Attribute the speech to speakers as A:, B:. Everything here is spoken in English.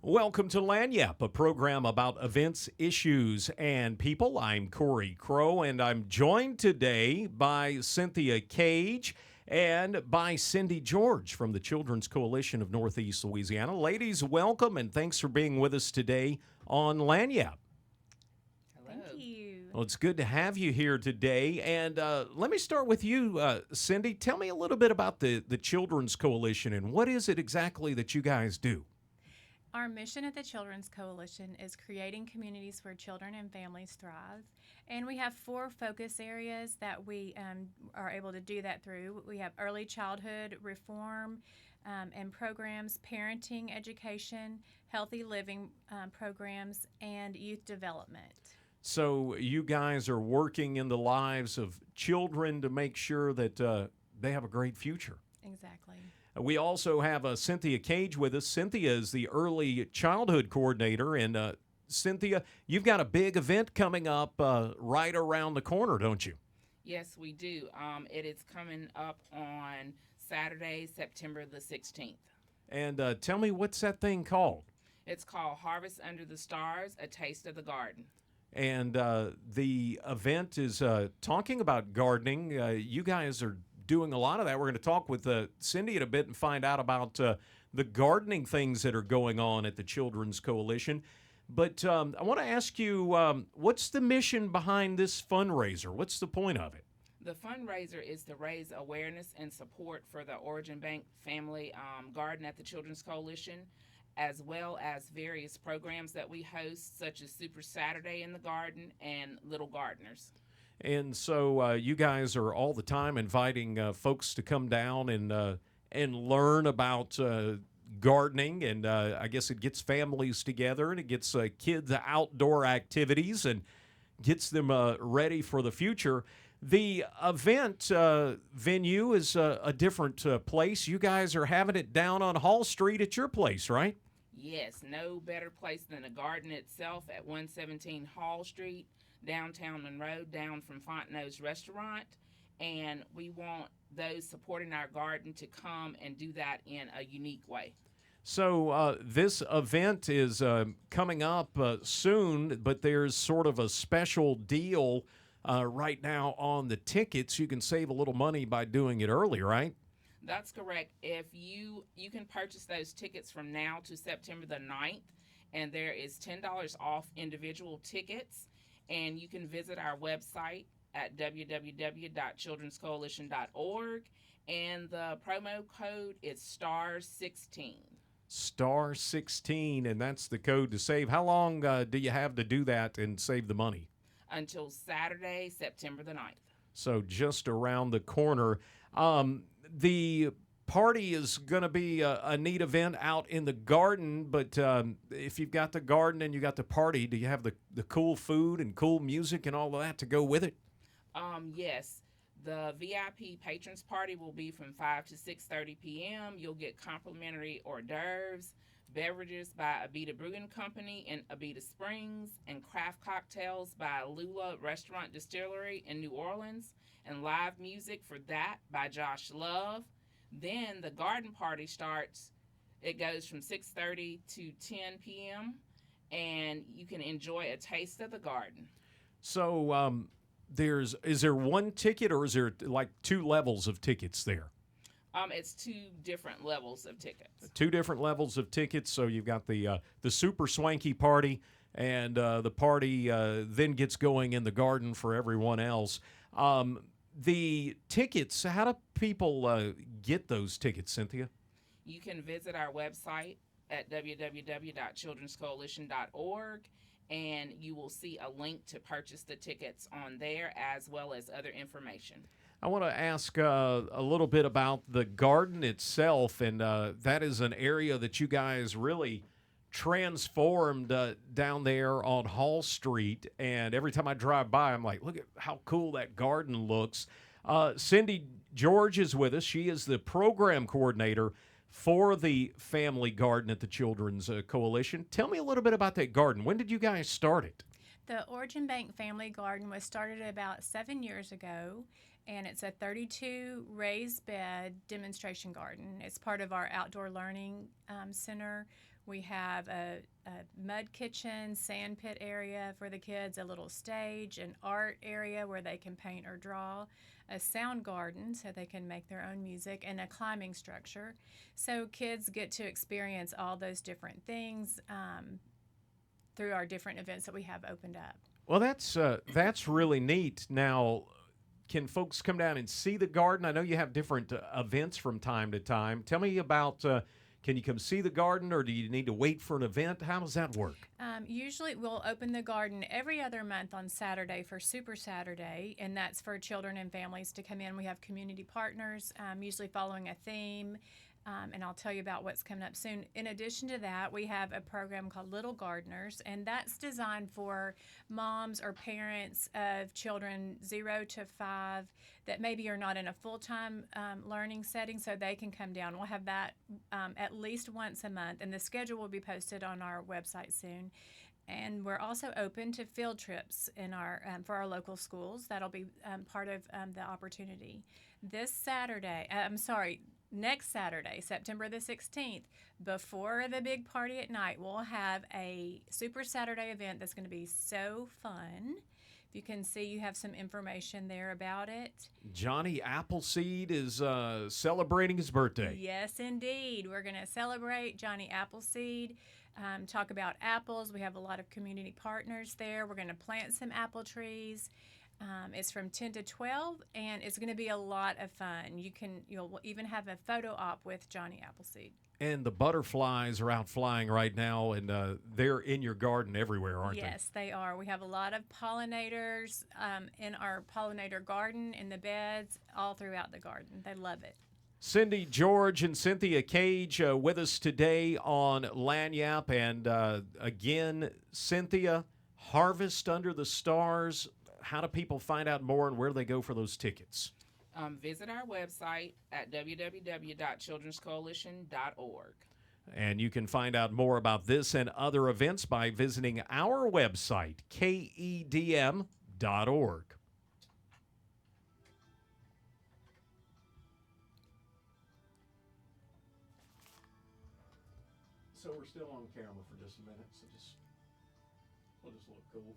A: Welcome to Lagniappe, a program about events, issues, and people. I'm Corey Crow, and I'm joined today by Cynthia Cage and by Cindy George from the Children's Coalition of Northeast Louisiana. Ladies, welcome, and thanks for being with us today on Lagniappe.
B: Thank you.
A: Well, it's good to have you here today. And let me start with you, Cindy. Tell me a little bit about the Children's Coalition and what is it exactly that you guys do?
B: Our mission at the Children's Coalition is creating communities where children and families thrive. And we have 4 focus areas that we are able to do that through. We have early childhood reform and programs, parenting education, healthy living programs, and youth development.
A: So you guys are working in the lives of children to make sure that they have a great future.
B: Exactly.
A: We also have Cynthia Cage with us. Cynthia is the early childhood coordinator. And Cynthia, you've got a big event coming up right around the corner, don't you?
C: Yes, we do. It is coming up on Saturday, September the 16th.
A: And tell me, what's that thing called?
C: It's called Harvest Under the Stars, A Taste of the Garden.
A: And the event is talking about gardening. You guys are doing a lot of that. We're going to talk with Cindy in a bit and find out about the gardening things that are going on at the Children's Coalition. But I want to ask you, what's the mission behind this fundraiser? What's the point of it?
C: The fundraiser is to raise awareness and support for the Origin Bank Family Garden at the Children's Coalition, as well as various programs that we host, such as Super Saturday in the Garden and Little Gardeners.
A: And so you guys are all the time inviting folks to come down and learn about gardening, and I guess it gets families together and it gets kids outdoor activities and gets them ready for the future. The event venue is a different place. You guys are having it down on Hall Street at your place, right?
C: Yes, no better place than the garden itself at 117 Hall Street, downtown Monroe, down from Fontenot's Restaurant. And we want those supporting our garden to come and do that in a unique way.
A: So this event is coming up soon, but there's sort of a special deal right now on the tickets. You can save a little money by doing it early, right?
C: That's correct. If you can purchase those tickets from now to September the 9th, and there is $10 off individual tickets, and you can visit our website at www.childrenscoalition.org, and the promo code is STAR16.
A: STAR16, and that's the code to save. How long do you have to do that and save the money?
C: Until Saturday, September the 9th.
A: So just around the corner. The party is going to be a neat event out in the garden, but if you've got the garden and you got the party, do you have the cool food and cool music and all of that to go with it?
C: Yes. The VIP patrons party will be from 5 to 6:30 p.m. You'll get complimentary hors d'oeuvres, beverages by Abita Brewing Company in Abita Springs, and craft cocktails by Lula Restaurant Distillery in New Orleans, and live music for that by Josh Love. Then the garden party starts. It goes from 6:30 to 10 p.m., and you can enjoy a taste of the garden.
A: So is there one ticket, or is there like 2 levels of tickets there?
C: It's 2 different levels of tickets.
A: 2 different levels of tickets. So you've got the super swanky party, and the party then gets going in the garden for everyone else. The tickets, how do people get those tickets, Cynthia?
C: You can visit our website at www.childrenscoalition.org, and you will see a link to purchase the tickets on there, as well as other information.
A: I want to ask a little bit about the garden itself, and that is an area that you guys really transformed down there on Hall Street. And every time I drive by, I'm like, look at how cool that garden looks. Cindy George is with us. She is the program coordinator for the family garden at the Children's Coalition. Tell me a little bit about that garden. When did you guys start it?
B: The Origin Bank Family Garden was started about 7 years ago, and it's a 32 raised bed demonstration garden. It's part of our outdoor learning center. We have a mud kitchen, sand pit area for the kids, a little stage, an art area where they can paint or draw, a sound garden so they can make their own music, and a climbing structure. So kids get to experience all those different things through our different events that we have opened up.
A: Well, that's really neat. Now, can folks come down and see the garden? I know you have different events from time to time. Tell me about. Can you come see the garden, or do you need to wait for an event? How does that work?
B: Usually, we'll open the garden every other month on Saturday for Super Saturday, and that's for children and families to come in. We have community partners, usually following a theme. And I'll tell you about what's coming up soon. In addition to that, we have a program called Little Gardeners, and that's designed for moms or parents of children 0 to 5 that maybe are not in a full-time learning setting, so they can come down. We'll have that at least once a month, and the schedule will be posted on our website soon. And we're also open to field trips in our for our local schools. That'll be part of the opportunity. Next Saturday, September the 16th, before the big party at night, we'll have a Super Saturday event that's going to be so fun. You can see you have some information there about it.
A: Johnny Appleseed is celebrating his birthday.
B: Yes, indeed. We're going to celebrate Johnny Appleseed, talk about apples. We have a lot of community partners there. We're going to plant some apple trees. It's from 10 to 12, and it's going to be a lot of fun. You'll even have a photo op with Johnny Appleseed.
A: And the butterflies are out flying right now, and they're in your garden everywhere, aren't they?
B: Yes, they are. We have a lot of pollinators in our pollinator garden, in the beds, all throughout the garden. They love it.
A: Cindy George and Cynthia Cage with us today on Lagniappe. And again, Cynthia, Harvest Under the Stars. How do people find out more, and where do they go for those tickets?
C: Visit our website at www.childrenscoalition.org.
A: And you can find out more about this and other events by visiting our website, KEDM.org. So we're still on camera for just a minute, so we'll just look cool.